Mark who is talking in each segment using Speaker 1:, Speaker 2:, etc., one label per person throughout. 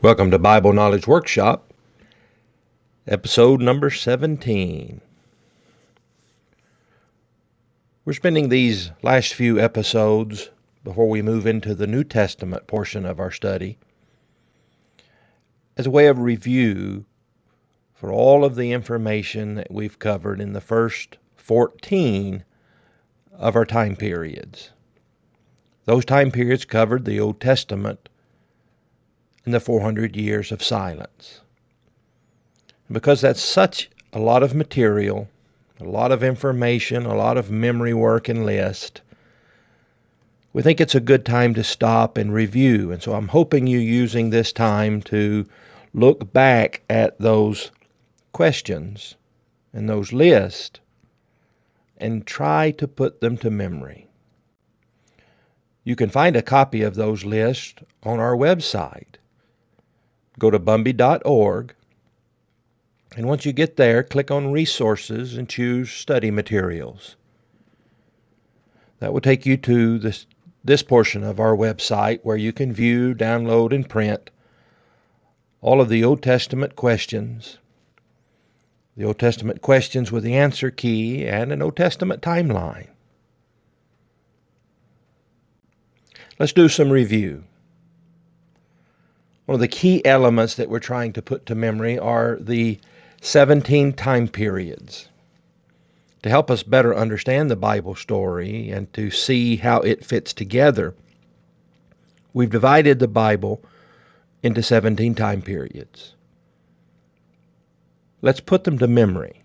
Speaker 1: Welcome to Bible Knowledge Workshop, episode number 17. We're spending these last few episodes before we move into the New Testament portion of our study as a way of review for all of the information that we've covered in the first 14 of our time periods. Those time periods covered the Old Testament and the 400 years of silence. And because that's such a lot of material, a lot of information, a lot of memory work and list, we think it's a good time to stop and review. And so I'm hoping you using this time to look back at those questions and those lists and try to put them to memory. You can find a copy of those lists on our website. Go to bumby.org, and once you get there, click on Resources and choose Study Materials. That will take you to this portion of our website where you can view, download, and print all of the Old Testament questions, the Old Testament questions with the answer key, and an Old Testament timeline. Let's do some review. One of the key elements that we're trying to put to memory are the 17 time periods. To help us better understand the Bible story and to see how it fits together, we've divided the Bible into 17 time periods. Let's put them to memory.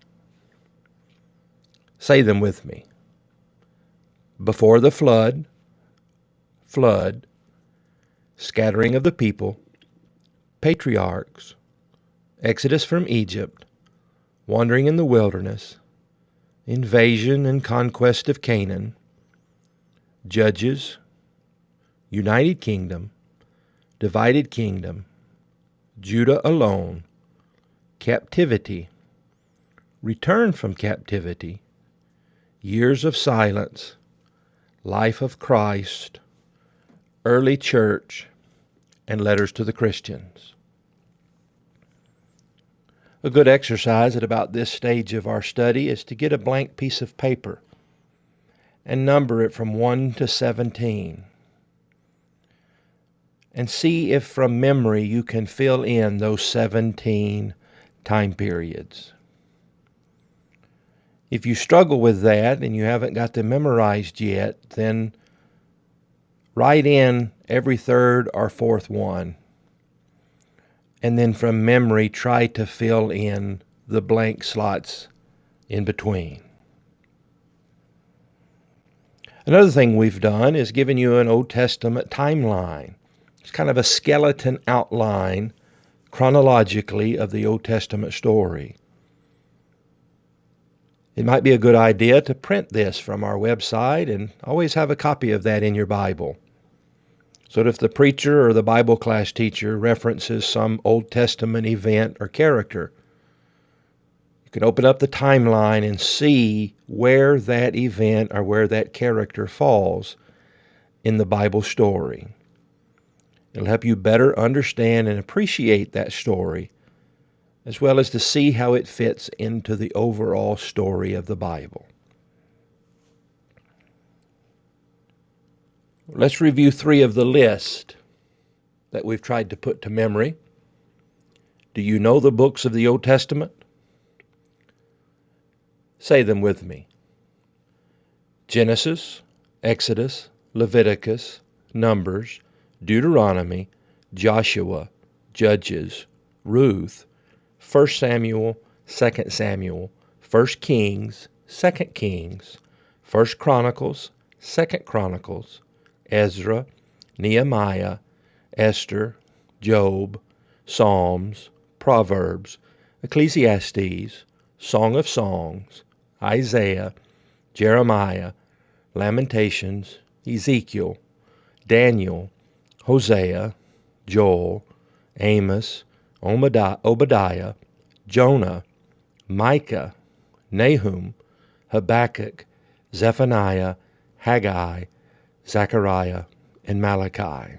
Speaker 1: Say them with me. Before the flood, flood, scattering of the people, patriarchs, exodus from Egypt, wandering in the wilderness, invasion and conquest of Canaan, judges, united kingdom, divided kingdom, Judah alone, captivity, return from captivity, years of silence, life of Christ, early church, and letters to the Christians. A good exercise at about this stage of our study is to get a blank piece of paper and number it from 1 to 17 and see if from memory you can fill in those 17 time periods. If you struggle with that and you haven't got them memorized yet, then write in every third or fourth one, and then from memory try to fill in the blank slots in between. Another thing we've done is given you an Old Testament timeline. It's kind of a skeleton outline chronologically of the Old Testament story. It might be a good idea to print this from our website and always have a copy of that in your Bible, so that if the preacher or the Bible class teacher references some Old Testament event or character, you can open up the timeline and see where that event or where that character falls in the Bible story. It'll help you better understand and appreciate that story, as well as to see how it fits into the overall story of the Bible. Let's review 3 of the list that we've tried to put to memory. Do you know the books of the Old Testament? Say them with me. Genesis, Exodus, Leviticus, Numbers, Deuteronomy, Joshua, Judges, Ruth, 1 Samuel, 2 Samuel, 1 Kings, 2 Kings, 1 Chronicles, 2 Chronicles, Ezra, Nehemiah, Esther, Job, Psalms, Proverbs, Ecclesiastes, Song of Songs, Isaiah, Jeremiah, Lamentations, Ezekiel, Daniel, Hosea, Joel, Amos, Obadiah, Jonah, Micah, Nahum, Habakkuk, Zephaniah, Haggai, Zechariah, and Malachi.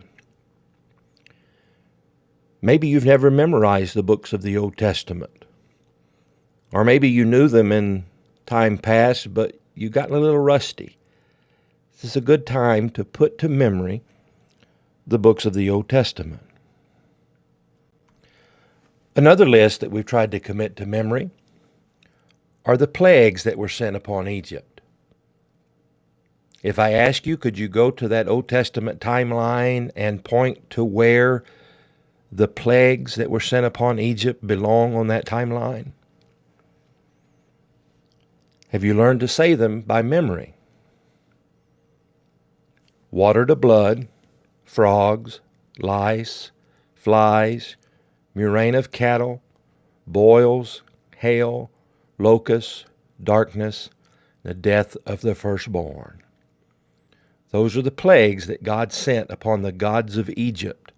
Speaker 1: Maybe you've never memorized the books of the Old Testament. Or maybe you knew them in time past, but you've gotten a little rusty. This is a good time to put to memory the books of the Old Testament. Another list that we've tried to commit to memory are the plagues that were sent upon Egypt. If I ask you, could you go to that Old Testament timeline and point to where the plagues that were sent upon Egypt belong on that timeline? Have you learned to say them by memory? Water to blood, frogs, lice, flies, murrain of cattle, boils, hail, locusts, darkness, the death of the firstborn. Those are the plagues that God sent upon the gods of Egypt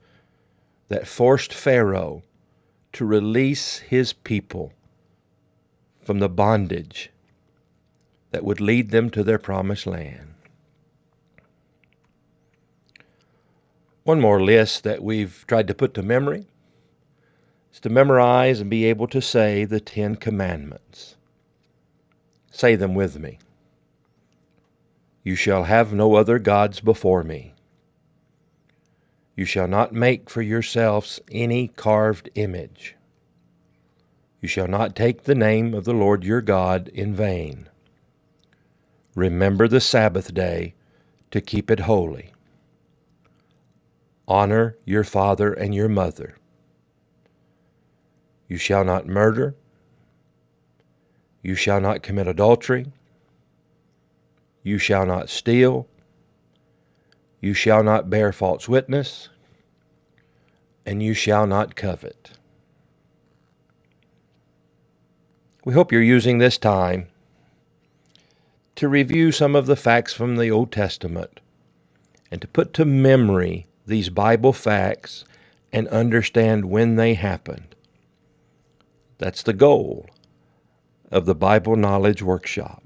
Speaker 1: that forced Pharaoh to release his people from the bondage that would lead them to their promised land. One more list that we've tried to put to memory is to memorize and be able to say the 10 Commandments. Say them with me. You shall have no other gods before me. You shall not make for yourselves any carved image. You shall not take the name of the Lord your God in vain. Remember the Sabbath day to keep it holy. Honor your father and your mother. You shall not murder. You shall not commit adultery. You shall not steal. You shall not bear false witness. And you shall not covet. We hope you're using this time to review some of the facts from the Old Testament and to put to memory these Bible facts and understand when they happened. That's the goal of the Bible Knowledge Workshop.